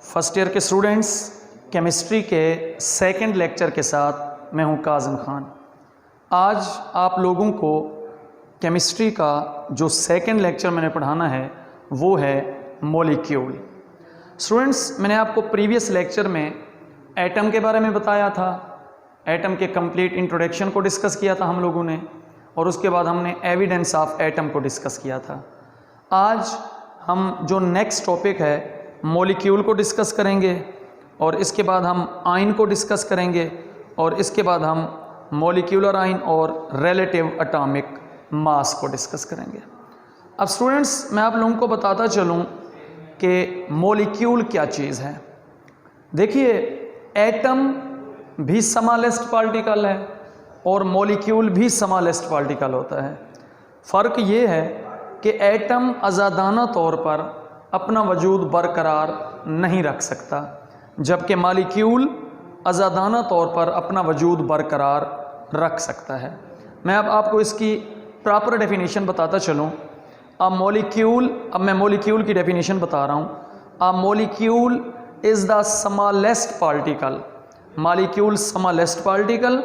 First year के students, chemistry के second lecture के साथ मैं हूं काज़िम खान। आज आप लोगों को केमिस्ट्री का जो सेकंड लेक्चर मैंने पढ़ाना है वो है मॉलिक्यूल। स्टूडेंट्स, मैंने आपको प्रीवियस लेक्चर में एटम के बारे में बताया था, एटम के कंप्लीट इंट्रोडक्शन को डिस्कस किया था हम लोगों ने, और उसके बाद हमने एविडेंस ऑफ एटम को डिस्कस किया था। आज हम जो नेक्स्ट टॉपिक है मॉलिक्यूल को डिस्कस करेंगे, और इसके बाद हम आयन को डिस्कस करेंगे, और इसके बाद हम मॉलिक्यूलर आयन और रिलेटिव एटॉमिक मास को डिस्कस करेंगे। अब स्टूडेंट्स, मैं आप लोगों को बताता चलूं कि मॉलिक्यूल क्या चीज़ है। देखिए, एटम भी स्मॉलेस्ट पार्टिकल है और मॉलिक्यूल भी स्मॉलेस्ट पार्टिकल होता है। फ़र्क ये है कि एटम आज़ादाना तौर पर अपना वजूद बरकरार नहीं रख सकता, जबकि मॉलिक्यूल आज़ादाना तौर पर अपना वजूद बरकरार रख सकता है। मैं अब आपको इसकी प्रॉपर डेफिनेशन बताता चलूँ। अब मैं मॉलिक्यूल की डेफिनेशन बता रहा हूँ। A molecule is the smallest particle, molecule smallest particle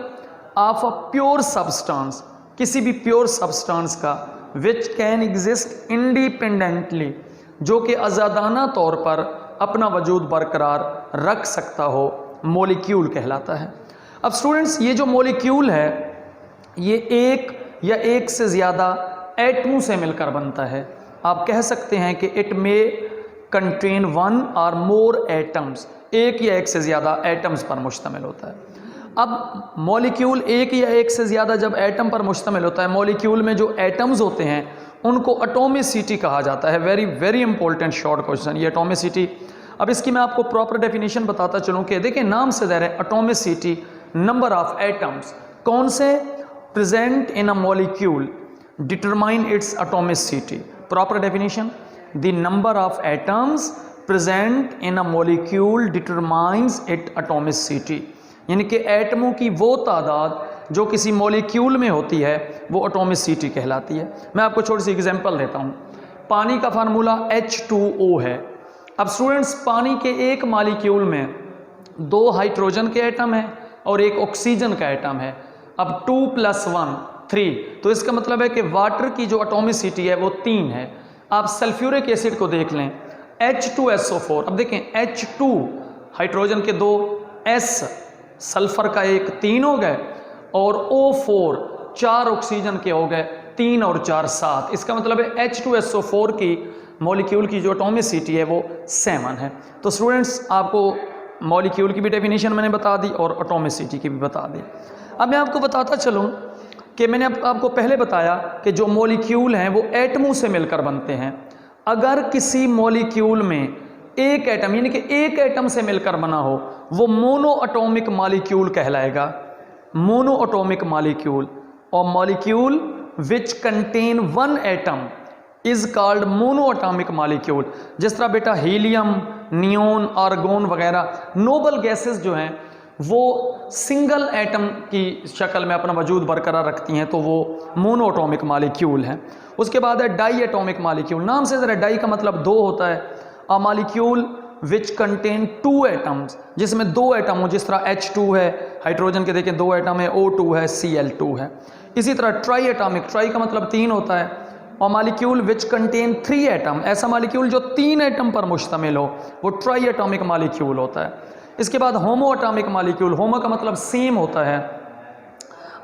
of a pure substance, किसी भी प्योर सब्सटेंस का, विच कैन एग्जिस्ट इंडिपेंडेंटली, जो कि आज़ादाना तौर पर अपना वजूद बरकरार रख सकता हो, मॉलिक्यूल कहलाता है। अब स्टूडेंट्स, ये जो मॉलिक्यूल है ये एक या एक से ज़्यादा एटमों से मिलकर बनता है। आप कह सकते हैं कि इट मे कंटेन वन और मोर एटम्स, एक या एक से ज़्यादा एटम्स पर मुश्तमिल होता है। अब मॉलिक्यूल एक या एक से ज़्यादा जब एटम पर मुश्तमिल होता है, मॉलिक्यूल में जो एटम्स होते हैं उनको एटॉमिसिटी कहा जाता है। Very very important short question ये एटॉमिसिटी। अब इसकी मैं आपको प्रॉपर डेफिनेशन बताता चलूँ कि देखिए, नाम से ज़ाहिर है एटॉमिसिटी, नंबर ऑफ एटम्स कौन से present in a molecule determine its atomicity. Proper definition, the number of atoms present in a molecule determines it atomicity, यानी कि एटमों की वो तादाद जो किसी मॉलिक्यूल में होती है वो एटॉमिसिटी कहलाती है। मैं आपको छोटी सी एग्जांपल देता हूँ। पानी का फार्मूला H2O है। अब स्टूडेंट्स, पानी के एक मॉलिक्यूल में 2 हाइड्रोजन के एटम है और एक ऑक्सीजन का एटम है। अब 2 + 1 3, तो इसका मतलब है कि वाटर की जो एटॉमिसिटी है वो 3 है। आप सल्फ्यूरिक एसिड को देख लें, H2SO4। अब देखें, H2 हाइड्रोजन के 2, S सल्फर का 1, 3 हो गए, और O4 4 ऑक्सीजन के हो गए, 3 और 4 7। इसका मतलब है H2SO4 की मॉलिक्यूल की जो एटॉमिसिटी है वो 7 है। तो स्टूडेंट्स, आपको मॉलिक्यूल की भी डेफिनेशन मैंने बता दी और एटॉमिसिटी की भी बता दी। अब मैं आपको बताता चलूँ कि मैंने आपको पहले बताया कि जो मॉलिक्यूल हैं वो एटमों से मिलकर बनते हैं। अगर किसी मॉलिक्यूल में एक एटम, यानी कि एक एटम से मिलकर बना हो, वो मोनो एटॉमिक मॉलिक्यूल कहलाएगा। मोनो एटॉमिक मॉलिक्यूल, और molecule which contain one atom is called mono atomic molecule. जिस तरह बेटा हीलियम, नियोन, आर्गोन वगैरह नोबल गैसेस जो हैं वो सिंगल एटम की शक्ल में अपना वजूद बरकरार रखती हैं, तो वो मोनो एटॉमिक मॉलिक्यूल हैं। उसके बाद है डाई एटॉमिक मॉलिक्यूल। नाम से ज़रा डाई का मतलब 2 होता है। A molecule which contain 2 atoms, जिसमें 2 एटम हो, जिस तरह H2 है, हाइड्रोजन के देखें 2 एटम है, O2 है, Cl2 है। इसी तरह ट्राई एटॉमिक, ट्राई का मतलब 3 होता है। और मॉलिक्यूल विच कंटेन 3 एटम, ऐसा मॉलिक्यूल जो 3 एटम पर मुश्तमिल हो, वो ट्राई एटॉमिक मॉलिक्यूल होता है। इसके बाद होमो एटॉमिक मॉलिक्यूल, होमो का मतलब सेम होता है।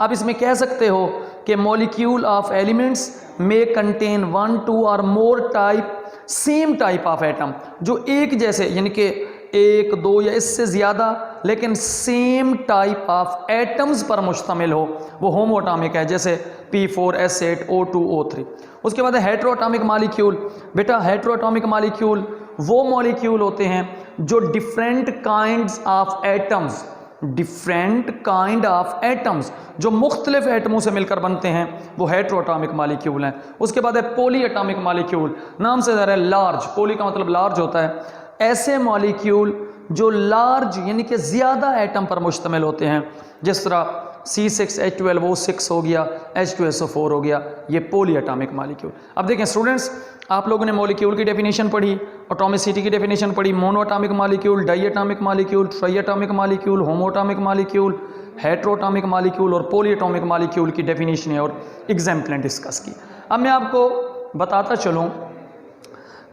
आप इसमें कह सकते हो कि molecule of elements may contain 1, 2 और मोर type, same type of atom, जो एक जैसे, यानी कि 1, 2 या इससे ज़्यादा लेकिन सेम टाइप ऑफ एटम्स पर मुश्तमिल हो, वो होमो एटॉमिक है। जैसे P4S8 O2 O3। उसके बाद है हेट्रो एटॉमिक मॉलिक्यूल। बेटा, हेट्रो एटॉमिक मॉलिक्यूल वो मॉलिक्यूल होते हैं जो different kinds of atoms, different kind of atoms, जो मुख्तलिफ एटमों से मिलकर बनते हैं, वो हेट्रो एटॉमिक मॉलिक्यूल हैं। उसके बाद है पॉली एटॉमिक मॉलिक्यूल। नाम से ज़रा लार्ज, पॉली का मतलब लार्ज होता है। ऐसे मॉलिक्यूल जो लार्ज यानी कि ज़्यादा एटम पर मुश्तमिल होते हैं, जिस तरह C6H12O6 हो गया, H2SO4 हो गया, ये पॉली एटॉमिक मॉलिक्यूल। अब देखें स्टूडेंट्स, आप लोगों ने मॉलिक्यूल की डेफिनेशन पढ़ी, एटॉमिसिटी की डेफिनेशन पढ़ी, mono atomic molecule, di atomic molecule, tri atomic molecule, homo atomic molecule, heteroatomic molecule और पॉली एटॉमिक मॉलिक्यूल की डेफिनेशन और एग्जाम्पलें डिस्कस की। अब मैं आपको बताता चलूँ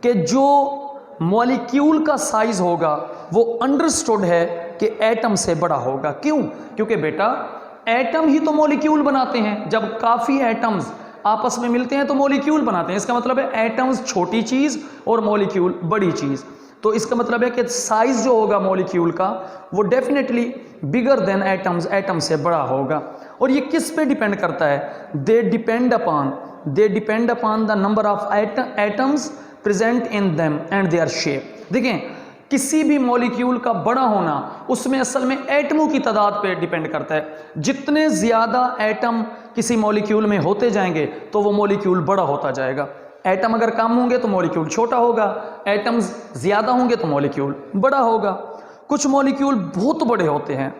कि जो मॉलिक्यूल का साइज होगा वो अंडरस्टूड है कि एटम से बड़ा होगा। क्यों? क्योंकि बेटा एटम ही तो मॉलिक्यूल बनाते हैं। जब काफ़ी एटम्स आपस में मिलते हैं तो मॉलिक्यूल बनाते हैं। इसका मतलब है एटम्स छोटी चीज़ और मॉलिक्यूल बड़ी चीज़। तो इसका मतलब है कि साइज जो होगा मॉलिक्यूल का वो definitely bigger than atoms, atom से बड़ा होगा। और ये किस पे डिपेंड करता है? They depend upon the number of atoms present in them and their shape. देखें, किसी भी मॉलिक्यूल का बड़ा होना उसमें असल में एटमों की तादाद पे डिपेंड करता है। जितने ज़्यादा एटम किसी मॉलिक्यूल में होते जाएंगे तो वो मॉलिक्यूल बड़ा होता जाएगा। एटम अगर कम होंगे तो मॉलिक्यूल छोटा होगा, एटम्स ज़्यादा होंगे तो मॉलिक्यूल बड़ा होगा। कुछ मॉलिक्यूल बहुत बड़े होते हैं,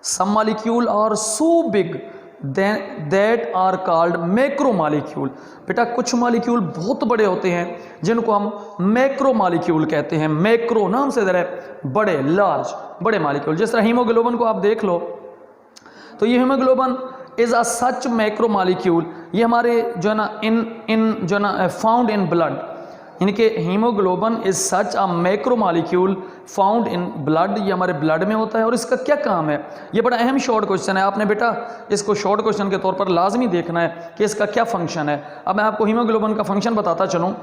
some molecule are so big that are called macro molecule. बेटा कुछ मॉलिक्यूल बहुत बड़े होते हैं जिनको हम मैक्रो मॉलिक्यूल कहते हैं। मैक्रो नाम से ज़रा बड़े, लार्ज, बड़े मॉलिक्यूल। जिस तरह हीमोग्लोबिन को आप देख लो तो ये haemoglobin is a such macro molecule. ये हमारे जो है ना इन जो है ना फाउंड इन ब्लड, यानी कि haemoglobin is such a macro molecule found in blood. ये हमारे ब्लड में होता है। और इसका क्या काम है? ये बड़ा अहम शॉर्ट क्वेश्चन है। आपने बेटा इसको शॉर्ट क्वेश्चन के तौर पर लाजमी देखना है कि इसका क्या फंक्शन है। अब मैं आपको हीमोग्लोबिन का फंक्शन बताता चलूँ।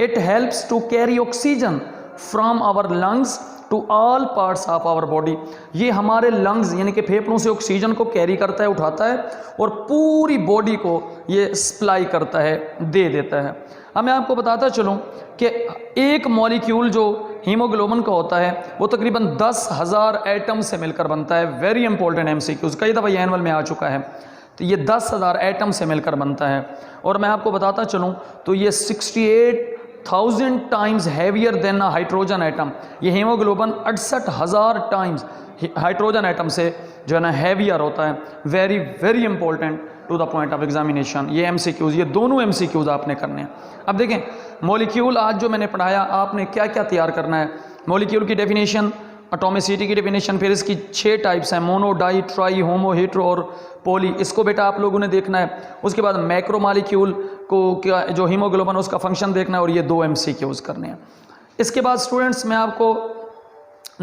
It helps to carry oxygen from our lungs to all parts of our body. ये हमारे लंग्स यानी कि फेफड़ों से ऑक्सीजन को कैरी करता है, उठाता है और पूरी बॉडी को ये सप्लाई करता है, दे देता है। अब मैं आपको बताता चलूँ कि एक मॉलिक्यूल जो हीमोग्लोबिन का होता है वो तकरीबन 10,000 एटम से मिलकर बनता है। वेरी इंपॉर्टेंट MCQs, कई दफ़ा ये एनुअल में आ चुका है। तो ये 10,000 एटम से मिलकर बनता है। और मैं आपको बताता चलूँ तो ये 68,000 times heavier than a hydrogen atom. ये हीमोग्लोबिन 68,000 टाइम्स हाइड्रोजन एटम से जो है ना हैवियर होता है। Very very important to the point of examination. ये MCQs, ये दोनों MCQs आपने करने हैं। अब देखें मॉलिक्यूल आज जो मैंने पढ़ाया आपने क्या क्या तैयार करना है। मॉलिक्यूल की डेफिनेशन, एटॉमिसिटी की डेफिनेशन, फिर इसकी 6 टाइप्स हैं, मोनो, डाई, ट्राई, होमो, हेटेरो और पॉली। इसको बेटा आप लोगों ने देखना है। उसके बाद मैक्रो मॉलिक्यूल को क्या जो हीमोग्लोबिन उसका फंक्शन देखना है और ये 2 MCQs करने हैं। इसके बाद स्टूडेंट्स मैं आपको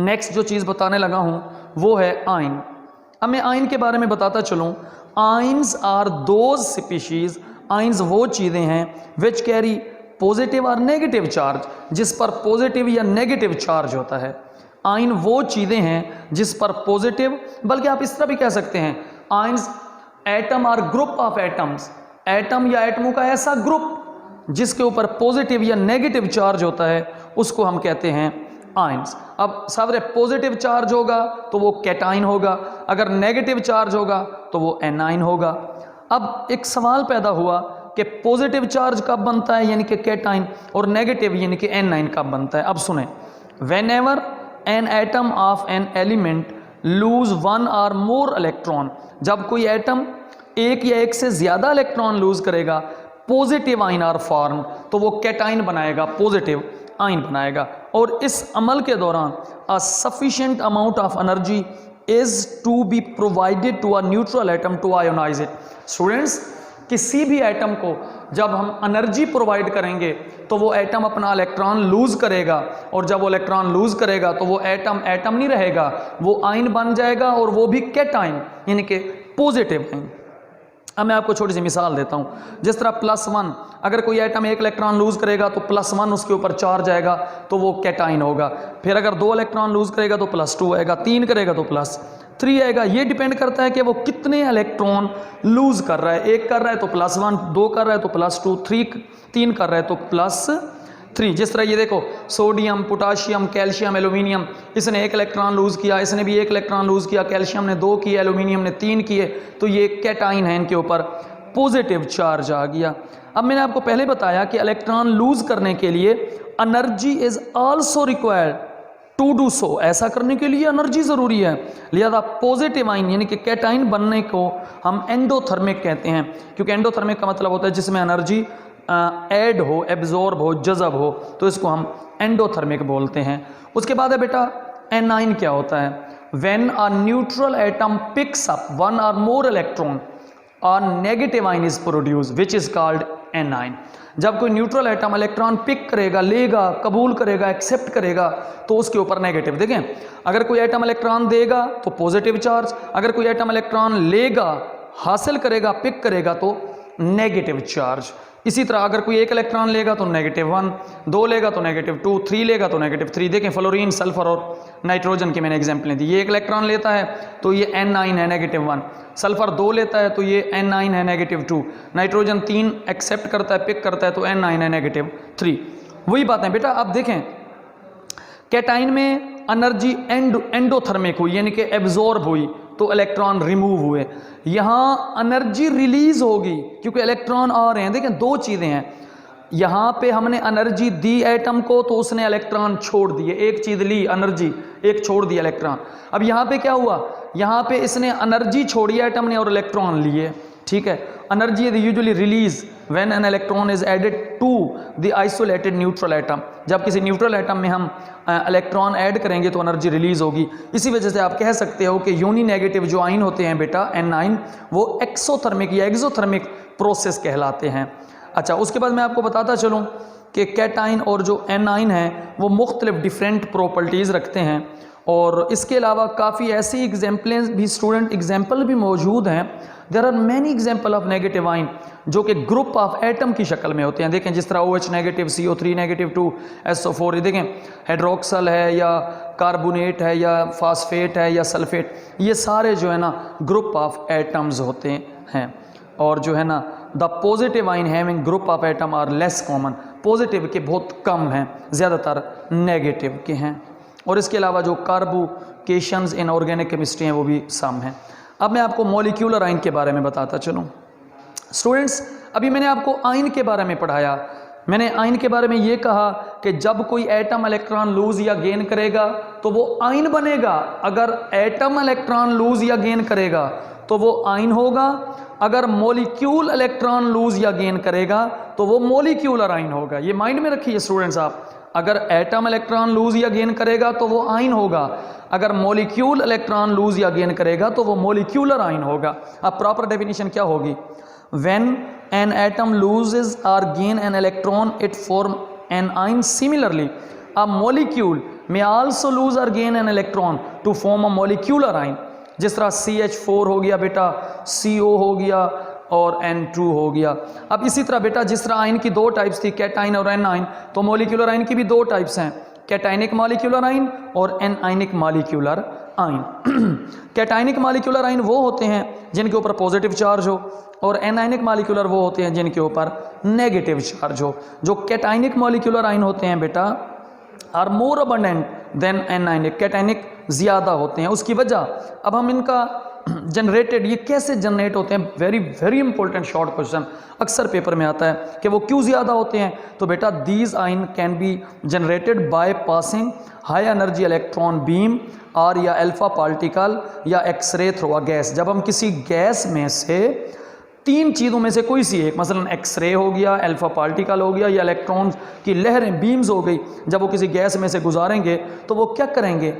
नेक्स्ट जो चीज़ बताने लगा हूँ वो है आयन। अब मैं आयन के बारे में बताता चलूँ। Ions are those species, ions वो चीज़ें हैं विच कैरी पॉजिटिव और नेगेटिव चार्ज, जिस पर पॉजिटिव या नेगेटिव चार्ज होता है। आयन वो चीज़ें हैं जिस पर पॉजिटिव, बल्कि आप इस तरह भी कह सकते हैं आयन्स एटम और ग्रुप ऑफ एटम्स, एटम या एटमों का ऐसा ग्रुप जिसके ऊपर पॉजिटिव या नेगेटिव चार्ज होता है उसको हम कहते हैं आयन्स। अब सावरे पॉजिटिव चार्ज होगा तो वो कैटाइन होगा, अगर नेगेटिव चार्ज होगा तो वो एनाइन होगा। अब एक सवाल पैदा हुआ कि पॉजिटिव चार्ज कब बनता है यानी कि कैटाइन, और नेगेटिव यानी कि एनाइन कब बनता है। अब सुने, whenever an atom of an element lose 1 और मोर इलेक्ट्रॉन, जब कोई एटम एक या एक से ज़्यादा इलेक्ट्रॉन लूज करेगा, पॉजिटिव आयन आर फॉर्म, तो वो कैटाइन बनाएगा, पॉजिटिव आयन बनाएगा। और इस अमल के दौरान a sufficient amount of energy is to be provided to a neutral atom to ionise it. Students, किसी भी एटम को जब हम एनर्जी प्रोवाइड करेंगे तो वो एटम अपना इलेक्ट्रॉन लूज करेगा, और जब वो इलेक्ट्रॉन लूज करेगा तो वो एटम एटम नहीं रहेगा, वो आयन बन जाएगा, और वो भी कैटाइन यानी कि पॉजिटिव आयन। अब मैं आपको छोटी सी मिसाल देता हूँ। जिस तरह +1, अगर कोई एटम 1 इलेक्ट्रॉन लूज करेगा तो +1 उसके ऊपर चार्ज आएगा तो वो कैटाइन होगा। फिर अगर 2 इलेक्ट्रॉन लूज करेगा तो +2 आएगा, 3 करेगा तो +3 आएगा। ये डिपेंड करता है कि वो कितने इलेक्ट्रॉन लूज कर रहा है। 1 कर रहा है तो +1, 2 कर रहा है तो +2, 3 कर रहा है तो +3। जिस तरह ये देखो, सोडियम, पोटाशियम, कैल्शियम, एल्यूमिनियम, इसने 1 इलेक्ट्रॉन लूज किया, इसने भी 1 इलेक्ट्रॉन लूज किया, कैल्शियम ने 2 किए, एल्यूमिनियम ने 3 किए, तो ये कैटाइन है, इनके ऊपर पॉजिटिव चार्ज आ गया। अब मैंने आपको पहले बताया कि इलेक्ट्रॉन लूज करने के लिए energy is also required to do so, ऐसा करने के लिए एनर्जी ज़रूरी है। लिहाजा पॉजिटिव आइन यानी कि कैटाइन बनने को हम एंडोथर्मिक कहते हैं, क्योंकि एंडोथर्मिक का मतलब होता है जिसमें एनर्जी ऐड हो, एब्जॉर्ब हो, जज़ब हो, तो इसको हम एंडोथर्मिक बोलते हैं। उसके बाद है बेटा एनाइन क्या होता है? When a neutral atom picks up one और मोर इलेक्ट्रॉन और negative ion is produce which is called A9. जब कोई न्यूट्रल एटम इलेक्ट्रॉन पिक करेगा, लेगा, कबूल करेगा, एक्सेप्ट करेगा, तो उसके ऊपर नेगेटिव। देखें, अगर कोई एटम इलेक्ट्रॉन देगा तो पॉजिटिव चार्ज, अगर कोई एटम इलेक्ट्रॉन लेगा, हासिल करेगा, पिक करेगा, तो नेगेटिव चार्ज। इसी तरह अगर कोई एक इलेक्ट्रॉन लेगा तो -1, 2 लेगा तो -2, 3 लेगा तो -3। देखें, फ्लोरीन, सल्फर और नाइट्रोजन की मैंने एग्जाम्पलें दी। ये एक इलेक्ट्रॉन लेता है तो ये N9 है, -1। सल्फर 2 लेता है तो ये N9 है, -2। नाइट्रोजन 3 एक्सेप्ट करता है, पिक करता है, तो N9 है, -3। वही बात है बेटा। अब देखें, कैटाइन में एनर्जी एंडोथर्मिक हुई यानी कि एब्जॉर्ब हुई, तो इलेक्ट्रॉन रिमूव हुए। यहाँ एनर्जी रिलीज होगी क्योंकि इलेक्ट्रॉन आ रहे हैं। देखें, दो चीज़ें हैं, यहाँ पे हमने एनर्जी दी एटम को तो उसने इलेक्ट्रॉन छोड़ दिए, एक चीज़ ली एनर्जी, एक छोड़ दिया इलेक्ट्रॉन। अब यहाँ पे क्या हुआ? यहाँ पे इसने एनर्जी छोड़ी एटम ने और इलेक्ट्रॉन लिए, ठीक है। Energy is usually release when an electron is added to the isolated neutral atom. जब किसी न्यूट्रल एटम में हम इलेक्ट्रॉन ऐड करेंगे तो एनर्जी रिलीज होगी। इसी वजह से आप कह सकते हो कि यूनी नेगेटिव जो आइन होते हैं बेटा N9, वो एक्सोथर्मिक या एक्सोथर्मिक प्रोसेस कहलाते हैं। अच्छा, उसके बाद मैं आपको बताता चलूँ कि कैटाइन और जो N9 है वो मुख्तलिफ डिफरेंट प्रॉपर्टीज़ रखते हैं, और इसके अलावा काफ़ी ऐसी एग्जाम्पलें भी, स्टूडेंट एग्जाम्पल भी मौजूद हैं। There are many example of negative ion जो कि ग्रुप ऑफ एटम की शक्ल में होते हैं। देखें, जिस तरह OH negative, CO3 negative 2, SO4, देखें हाइड्रोक्सल है या कार्बोनेट है या फास्फेट है या सल्फेट, ये सारे जो है ना ग्रुप ऑफ एटम्स होते हैं। और जो है ना the positive ion having group of atom are less common, positive के बहुत कम हैं, ज़्यादातर नेगेटिव के हैं। और इसके अलावा जो कार्बोकेशंस इन ऑर्गेनिक केमिस्ट्री हैं वो भी सम हैं। अब मैं आपको मॉलिक्यूलर आइन के बारे में बताता चलूँ। स्टूडेंट्स, अभी मैंने आपको आइन के बारे में पढ़ाया। मैंने आइन के बारे में ये कहा कि जब कोई एटम इलेक्ट्रॉन लूज या गेन करेगा तो वो आइन बनेगा। अगर एटम इलेक्ट्रॉन लूज या गेन करेगा तो वो आइन होगा। अगर मॉलिक्यूल इलेक्ट्रॉन लूज या गेन करेगा तो वो मॉलिक्यूलर आइन होगा। ये माइंड में रखिए स्टूडेंट्स आप। अगर एटम इलेक्ट्रॉन लूज या गेन करेगा तो वो आइन होगा, अगर मॉलिक्यूल इलेक्ट्रॉन लूज या गेन करेगा तो वो मॉलिक्यूलर आइन होगा। अब प्रॉपर डेफिनेशन क्या होगी? When an atom loses or gain an electron it form an ion. Similarly a molecule may also lose or gain an electron to form a molecular ion. जिस तरह CH4 हो गया बेटा, CO हो गया और N2 हो गया। अब इसी तरह बेटा जिस तरह आइन की दो टाइप्स थी, कैटाइन और एनाइन, तो मॉलिक्यूलर आइन की भी दो टाइप्स हैं, कैटाइनिक मॉलिक्यूलर आइन और एनाइनिक मॉलिक्यूलर आइन। कैटाइनिक मॉलिक्यूलर आइन वो होते हैं जिनके ऊपर पॉजिटिव चार्ज हो, और एनाइनिक मॉलिक्यूलर वो होते हैं जिनके ऊपर नेगेटिव चार्ज हो। जो कैटाइनिक मॉलिक्यूलर आइन होते हैं बेटा are more abundant than anionic, cationic ज़्यादा होते हैं। उसकी वजह, अब हम इनका जनरेटेड, ये कैसे जनरेट होते हैं, very very important short question अक्सर पेपर में आता है कि वो क्यों ज़्यादा होते हैं। तो बेटा दीज आइन can be generated by passing high energy electron beam और या अल्फा पार्टिकल या एक्सरे थ्रू अ गैस। जब हम किसी गैस में से तीन चीज़ों में से कोई सी एक, मसलन एक्सरे हो गया, अल्फा पार्टिकल हो गया या इलेक्ट्रॉन की लहरें, बीम्स हो गई, जब वो किसी गैस में से गुजारेंगे तो वो क्या करेंगे?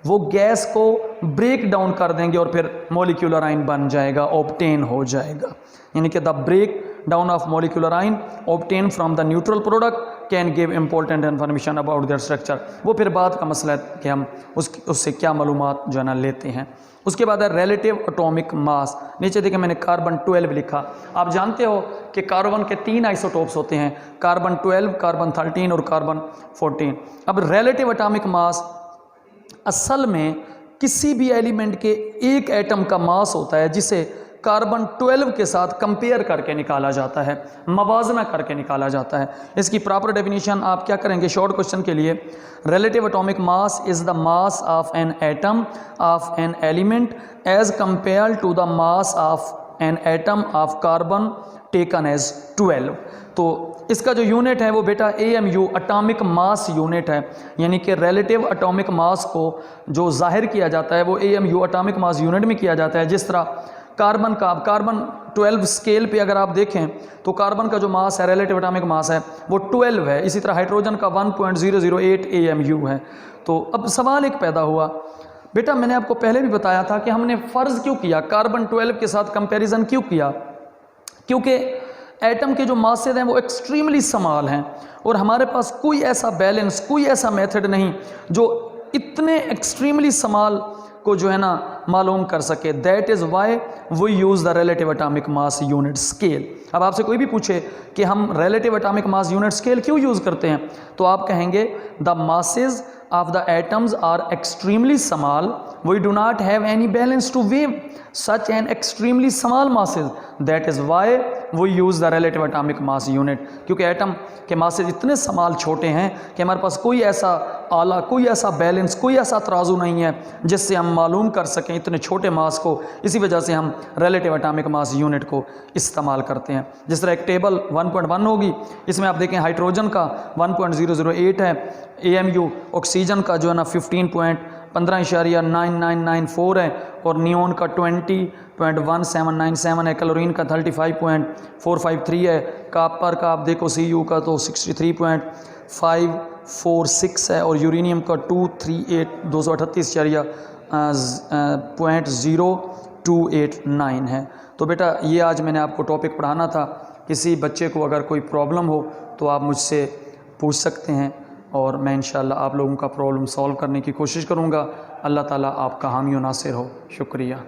वो गैस को ब्रेक डाउन कर देंगे और फिर मॉलिक्यूलर आइन बन जाएगा, ऑब्टेन हो जाएगा। यानी कि the break down of molecular ion obtain from the neutral product can give important information about their structure. वो फिर बात का मसला है कि हम उससे क्या मालूमात जो है ना लेते हैं। उसके बाद है रिलेटिव एटॉमिक मास। नीचे देखिए मैंने कार्बन 12 लिखा। आप जानते हो कि कार्बन के 3 आइसोटोप्स होते हैं, कार्बन 12, कार्बन 13 और कार्बन 14। अब रिलेटिव एटॉमिक मास असल में किसी भी एलिमेंट के एक एटम का मास होता है जिसे कार्बन 12 के साथ कंपेयर करके निकाला जाता है, मवाजना करके निकाला जाता है। इसकी प्रॉपर डेफिनेशन आप क्या करेंगे शॉर्ट क्वेश्चन के लिए? Relative atomic mass is the mass of an atom of an element as compare to the mass of an atom of carbon taken as 12। तो इसका जो यूनिट है वो बेटा AMU एटॉमिक मास यूनिट है, यानी कि रिलेटिव एटॉमिक मास को जो जाहिर किया जाता है वो AMU एटॉमिक मास यूनिट में किया जाता है। जिस तरह कार्बन का, कार्बन 12 स्केल पे अगर आप देखें तो कार्बन का जो मास है, रिलेटिव एटॉमिक मास है, वो 12 है। इसी तरह हाइड्रोजन का 1.008 AMU है। तो अब सवाल एक पैदा हुआ, बेटा मैंने आपको पहले भी बताया था कि हमने फ़र्ज़ क्यों किया, कार्बन 12 के साथ कंपैरिजन क्यों किया, क्योंकि एटम के जो मासेज हैं वो एक्सट्रीमली स्मॉल हैं और हमारे पास कोई ऐसा बैलेंस, कोई ऐसा मेथड नहीं जो इतने एक्सट्रीमली स्मॉल को जो है ना मालूम कर सके। That is why we use the relative atomic mass unit scale. अब आपसे कोई भी पूछे कि हम relative atomic mass unit scale क्यों यूज़ करते हैं, तो आप कहेंगे the masses of the atoms are extremely small, we do not have any balance to weigh such an extremely small masses, that is why we use the relative atomic mass unit। क्योंकि atom के masses इतने small छोटे हैं कि हमारे पास कोई ऐसा आला, कोई ऐसा बैलेंस, कोई ऐसा तराजू नहीं है जिससे हम मालूम कर सकें इतने छोटे मास को। इसी वजह से हम रिलेटिव एटॉमिक मास यूनिट को इस्तेमाल करते हैं। जिस तरह एक टेबल 1.1 होगी, इसमें आप देखें हाइड्रोजन का 1.008 है, AMU ऑक्सीजन का जो है ना 15.994 है और नियोन का 20.1797 है, क्लोरीन का 35.453 है, कापर का आप देखो CU का तो 63.546 है और यूरेनियम का 238.028 है। तो बेटा ये आज मैंने आपको टॉपिक पढ़ाना था। किसी बच्चे को अगर कोई प्रॉब्लम हो तो आप मुझसे पूछ सकते हैं और मैं इंशाअल्लाह आप लोगों का प्रॉब्लम सॉल्व करने की कोशिश करूँगा। अल्लाह ताला आपका हामी व नासिर हो। शुक्रिया।